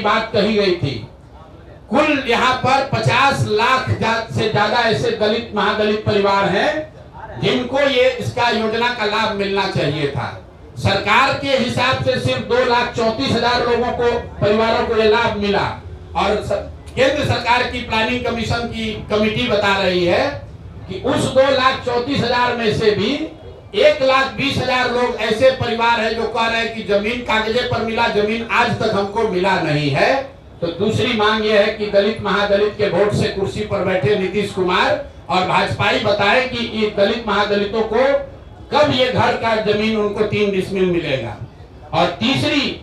की बात कही गई थी। कुल यहाँ पर 50 लाख से ज्यादा ऐसे दलित महादलित परिवार हैं जिनको ये इसका योजना का लाभ मिलना चाहिए था। सरकार के हिसाब से सिर्फ 2,34,000 लोगों को, परिवारों को ये लाभ मिला और केंद्र सरकार की प्लानिंग कमीशन की कमेटी बता रही है कि उस 2,34,000 में से भी 1,20,000 लोग ऐसे परिवार हैं जो कह रहे हैं कि जमीन कागजे पर मिला, जमीन आज तक हमको मिला नहीं है। तो दूसरी मांग यह है कि दलित महादलित के वोट से कुर्सी पर बैठे नीतीश कुमार और भाजपाई बताए कि ये दलित महादलितों को कब ये घर का जमीन उनको 3 डिसमिल मिलेगा। और तीसरी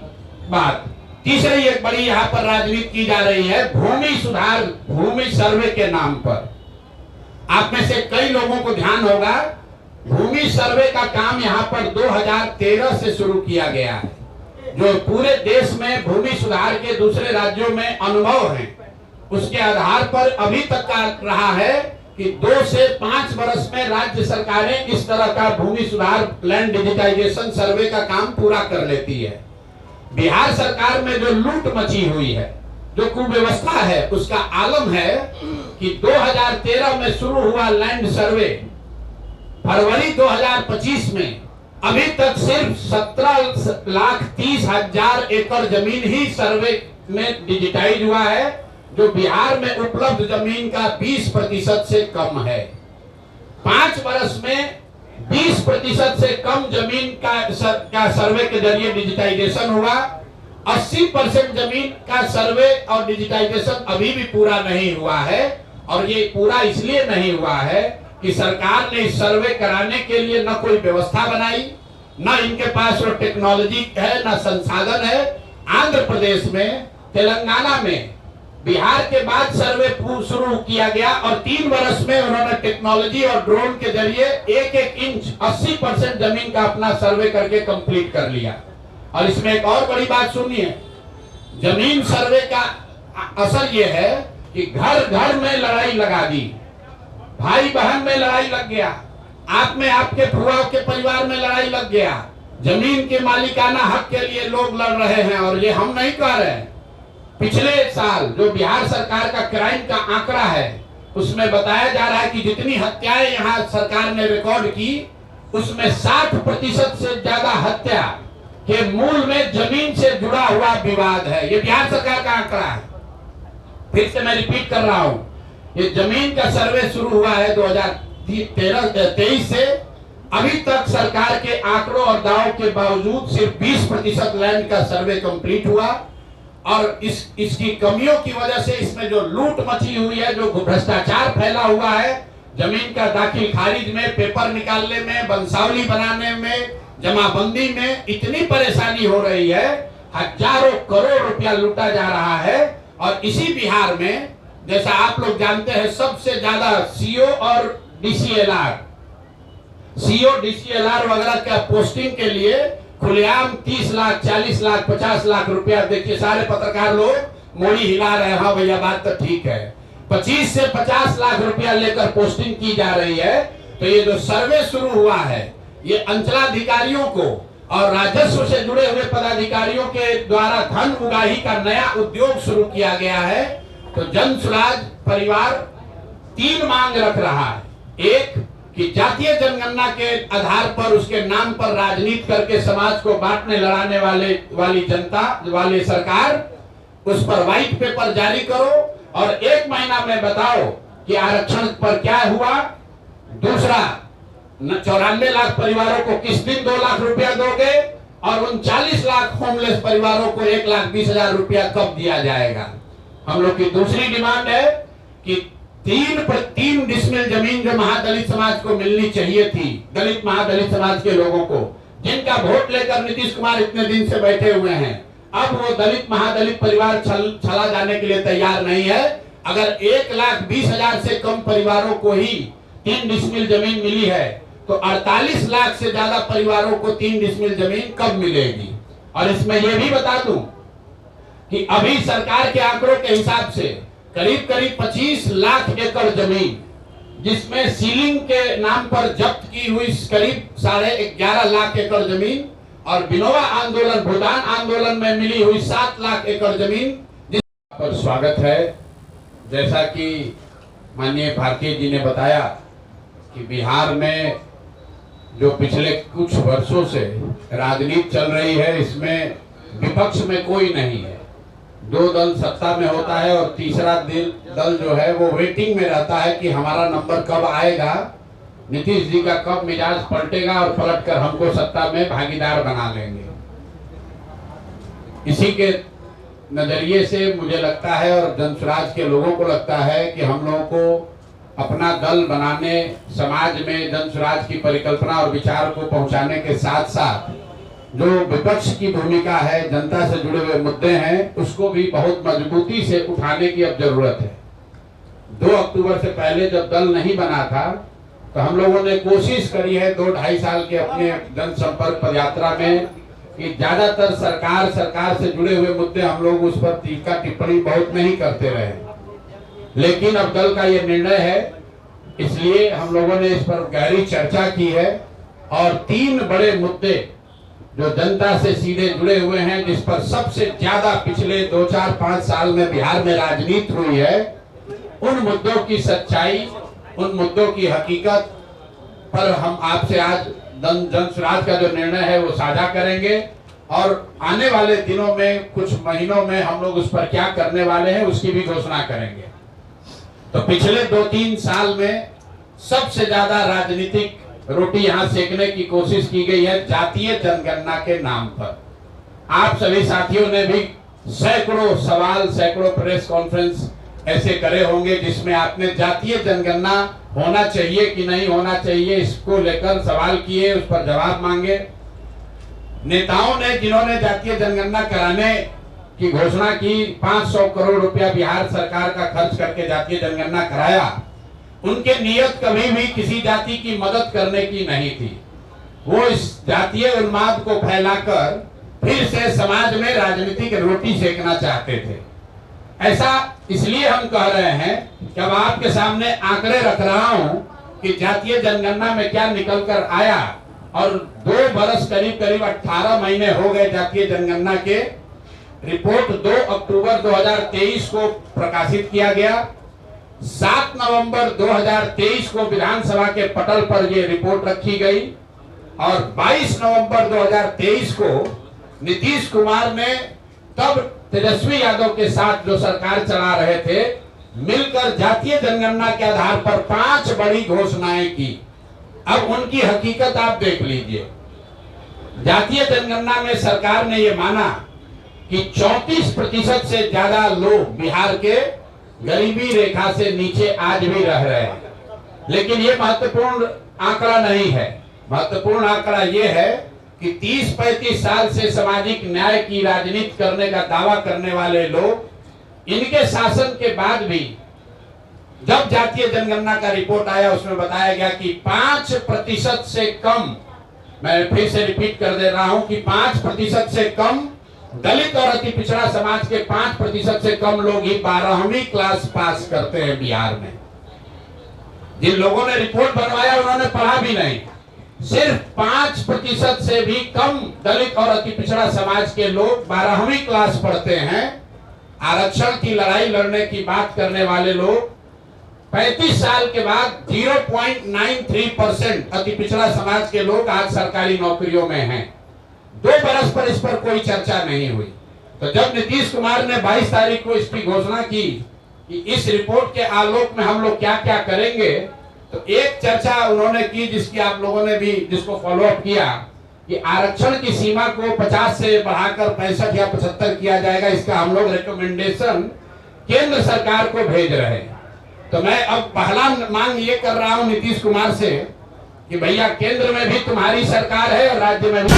बात, तीसरी एक बड़ी यहाँ पर राजनीति की जा रही है भूमि सुधार, भूमि सर्वे के नाम पर। आप में से कई लोगों को ध्यान होगा भूमि सर्वे का काम यहाँ पर 2013 से शुरू किया गया है। जो पूरे देश में भूमि सुधार के दूसरे राज्यों में अनुभव है, उसके आधार पर अभी तक का रहा है कि 2 से 5 वर्ष में राज्य सरकारें इस तरह का भूमि सुधार, लैंड डिजिटाइजेशन सर्वे का काम पूरा कर लेती है। बिहार सरकार में जो लूट मची हुई है, जो कुव्यवस्था है, उसका आलम है कि 2013 में शुरू हुआ लैंड सर्वे फरवरी 2025 में अभी तक सिर्फ 17,30,000 एकड़ जमीन ही सर्वे में डिजिटाइज हुआ है, जो बिहार में उपलब्ध जमीन का 20% से कम है। 5 वर्ष में 20% से कम जमीन का सर्वे के जरिए डिजिटाइजेशन हुआ। 80% जमीन का सर्वे और डिजिटाइजेशन अभी भी पूरा नहीं हुआ है। और ये पूरा इसलिए नहीं हुआ है कि सरकार ने इस सर्वे कराने के लिए न कोई व्यवस्था बनाई, न इनके पास वो टेक्नोलॉजी है, न संसाधन है। आंध्र प्रदेश में, तेलंगाना में बिहार के बाद सर्वे शुरू किया गया और 3 वर्ष में उन्होंने टेक्नोलॉजी और ड्रोन के जरिए 1-1 इंच 80% जमीन का अपना सर्वे करके कंप्लीट कर लिया। और इसमें एक और बड़ी बात सुनिए, जमीन सर्वे का असर यह है कि घर घर में लड़ाई लगा दी, भाई बहन में लड़ाई लग गया, आप में आपके फुआ के परिवार में लड़ाई लग गया। जमीन के मालिकाना हक के लिए लोग लड़ रहे हैं। और ये हम नहीं कह रहे हैं। पिछले साल जो बिहार सरकार का क्राइम का आंकड़ा है, उसमें बताया जा रहा है कि जितनी हत्याएं यहाँ सरकार ने रिकॉर्ड की, उसमें 60% से ज्यादा हत्या के मूल में जमीन से जुड़ा हुआ विवाद है। ये बिहार सरकार का आंकड़ा है। फिर से मैं रिपीट कर रहा हूं, ये जमीन का सर्वे शुरू हुआ है 2023 से। अभी तक सरकार के आंकड़ों और दावों के बावजूद सिर्फ 20% लैंड का सर्वे कंप्लीट हुआ। और इसकी कमियों की वजह से इसमें जो लूट मची हुई है, जो भ्रष्टाचार फैला हुआ है, जमीन का दाखिल खारिज में, पेपर निकालने में, बंसावली बनाने में, जमाबंदी में इतनी परेशानी हो रही है, हजारों करोड़ रुपया लूटा जा रहा है। और इसी बिहार में, जैसा आप लोग जानते हैं, सबसे ज्यादा सीओ और डीसीएलआर वगैरह का पोस्टिंग के लिए खुलेआम 30 लाख, 40 लाख, 50 लाख रुपया, देखिए सारे पत्रकार लोग मोड़ी हिला रहे हैं, हाँ भैया बात तो ठीक है, 25 से 50 लाख रुपया लेकर पोस्टिंग की जा रही है। तो ये जो सर्वे शुरू हुआ है, ये अंचलाधिकारियों को और राजस्व से जुड़े हुए पदाधिकारियों के द्वारा धन उगाही का नया उद्योग शुरू किया गया है। तो जन स्वराज परिवार 3 मांग रख रहा है। एक, कि जातीय जनगणना के आधार पर, उसके नाम पर राजनीति करके समाज को बांटने लड़ाने वाली जनता वाली सरकार, उस पर व्हाइट पेपर जारी करो और 1 महीना में बताओ कि आरक्षण पर क्या हुआ। दूसरा, 94 लाख परिवारों को किस दिन 2 लाख रुपया दोगे और उन 40 लाख होमलेस परिवारों को 1,20,000 रुपया कब दिया जाएगा। हम लोग की दूसरी डिमांड है कि 3 डिसमिल जमीन जो महादलित समाज को मिलनी चाहिए थी, दलित महादलित समाज के लोगों को, जिनका वोट लेकर नीतीश कुमार इतने दिन से बैठे हुए हैं, अब वो दलित महादलित परिवार चला जाने के लिए तैयार नहीं है। अगर 1,20,000 से कम परिवारों को ही 3 डिसमिल जमीन मिली है, तो 48 लाख से ज्यादा परिवारों को 3 डिसमिल जमीन कब मिलेगी। और इसमें यह भी बता दूं कि अभी सरकार के आंकड़ों के हिसाब से करीब 25 लाख एकड़ जमीन, जिसमें सीलिंग के नाम पर जब्त की हुई करीब 11.5 लाख एकड़ जमीन और विनोबा आंदोलन, भूदान आंदोलन में मिली हुई 7 लाख एकड़ जमीन जिस पर स्वागत है। जैसा कि माननीय भारती जी ने बताया कि बिहार में जो पिछले कुछ वर्षों से राजनीति चल रही है, इसमें विपक्ष में कोई नहीं है। 2 दल सत्ता में होता है और तीसरा दल जो है वो वेटिंग में रहता है कि हमारा नंबर कब आएगा, नीतीश जी का कब मिजाज पलटेगा और पलटकर हमको सत्ता में भागीदार बना लेंगे। इसी के नजरिए से मुझे लगता है और जनसुराज के लोगों को लगता है कि हम लोगों को अपना दल बनाने, समाज में जनसुराज की परिकल्पना और विचार को पहुंचाने के साथ साथ जो विपक्ष की भूमिका है, जनता से जुड़े हुए मुद्दे हैं, उसको भी बहुत मजबूती से उठाने की अब जरूरत है। 2 अक्टूबर से पहले जब दल नहीं बना था तो हम लोगों ने कोशिश करी है 2-2.5 साल के अपने जनसंपर्क पदयात्रा में कि ज्यादातर सरकार से जुड़े हुए मुद्दे हम लोग उस पर टीका टिप्पणी बहुत नहीं करते रहे, लेकिन अब दल का ये निर्णय है, इसलिए हम लोगों ने इस पर गहरी चर्चा की है और 3 बड़े मुद्दे जो जनता से सीधे जुड़े हुए हैं, जिस पर सबसे ज्यादा पिछले 2-4-5 साल में बिहार में राजनीति हुई है, उन मुद्दों की सच्चाई, उन मुद्दों की हकीकत पर हम आपसे आज जनसुराज का जो निर्णय है वो साझा करेंगे और आने वाले दिनों में, कुछ महीनों में हम लोग उस पर क्या करने वाले हैं उसकी भी घोषणा करेंगे। तो पिछले 2-3 साल में सबसे ज्यादा राजनीतिक रोटी यहां सेकने की कोशिश की गई है जातीय जनगणना के नाम पर। आप सभी साथियों ने भी सैकड़ों सवाल, सैकड़ों प्रेस कॉन्फ्रेंस ऐसे करे होंगे जिसमें आपने जातीय जनगणना होना चाहिए कि नहीं होना चाहिए इसको लेकर सवाल किए, उस पर जवाब मांगे। नेताओं ने, जिन्होंने जातीय जनगणना कराने की घोषणा की, 500 करोड़ रुपया बिहार सरकार का खर्च करके जातीय जनगणना कराया, उनके नियत कभी भी किसी जाति की मदद करने की नहीं थी। वो इस जातीय उन्माद को फैलाकर फिर से समाज में राजनीतिक रोटी सेकना चाहते थे। ऐसा इसलिए हम कह रहे हैं कि अब आपके सामने आंकड़े रख रहा हूं कि जातीय जनगणना में क्या निकल कर आया और 2 बरस करीब 18 महीने हो गए जातीय जनगणना के। रिपोर्ट 2 अक्टूबर 2023 को प्रकाशित किया गया। 7 नवंबर 2023 को विधानसभा के पटल पर यह रिपोर्ट रखी गई और 22 नवंबर 2023 को नीतीश कुमार ने, तब तेजस्वी यादव के साथ जो सरकार चला रहे थे, मिलकर जातीय जनगणना के आधार पर 5 बड़ी घोषणाएं की। अब उनकी हकीकत आप देख लीजिए। जातीय जनगणना में सरकार ने यह माना कि 34% से ज्यादा लोग बिहार के गरीबी रेखा से नीचे आज भी रह रहे हैं, लेकिन यह महत्वपूर्ण आंकड़ा नहीं है। महत्वपूर्ण आंकड़ा यह है कि 30-35 साल से सामाजिक न्याय की राजनीति करने का दावा करने वाले लोग, इनके शासन के बाद भी जब जातीय जनगणना का रिपोर्ट आया उसमें बताया गया कि 5% से कम, मैं फिर से रिपीट कर दे रहा हूं कि 5% से कम दलित और अति पिछड़ा समाज के 5% से कम लोग ही 12वीं क्लास पास करते हैं बिहार में। जिन लोगों ने रिपोर्ट बनवाया उन्होंने पढ़ा भी नहीं। सिर्फ 5% से भी कम दलित और अति पिछड़ा समाज के लोग 12वीं क्लास पढ़ते हैं। आरक्षण की लड़ाई लड़ने की बात करने वाले लोग 35 साल के बाद 0.93% अति पिछड़ा समाज के लोग आज सरकारी नौकरियों में हैं। 2 बरस पर इस पर कोई चर्चा नहीं हुई। तो जब नीतीश कुमार ने 22 तारीख को इसकी घोषणा की कि इस रिपोर्ट के आलोक में हम लोग क्या क्या करेंगे, तो एक चर्चा उन्होंने की जिसकी आप लोगों ने भी जिसको फॉलो अप किया कि आरक्षण की सीमा को 50 से बढ़ाकर 65 या 75 किया जाएगा। इसका हम लोग रिकमेंडेशन केंद्र सरकार को भेज रहे हैं। तो मैं अब पहला मांग ये कर रहा हूं नीतीश कुमार से कि भैया केंद्र में भी तुम्हारी सरकार है और राज्य में भी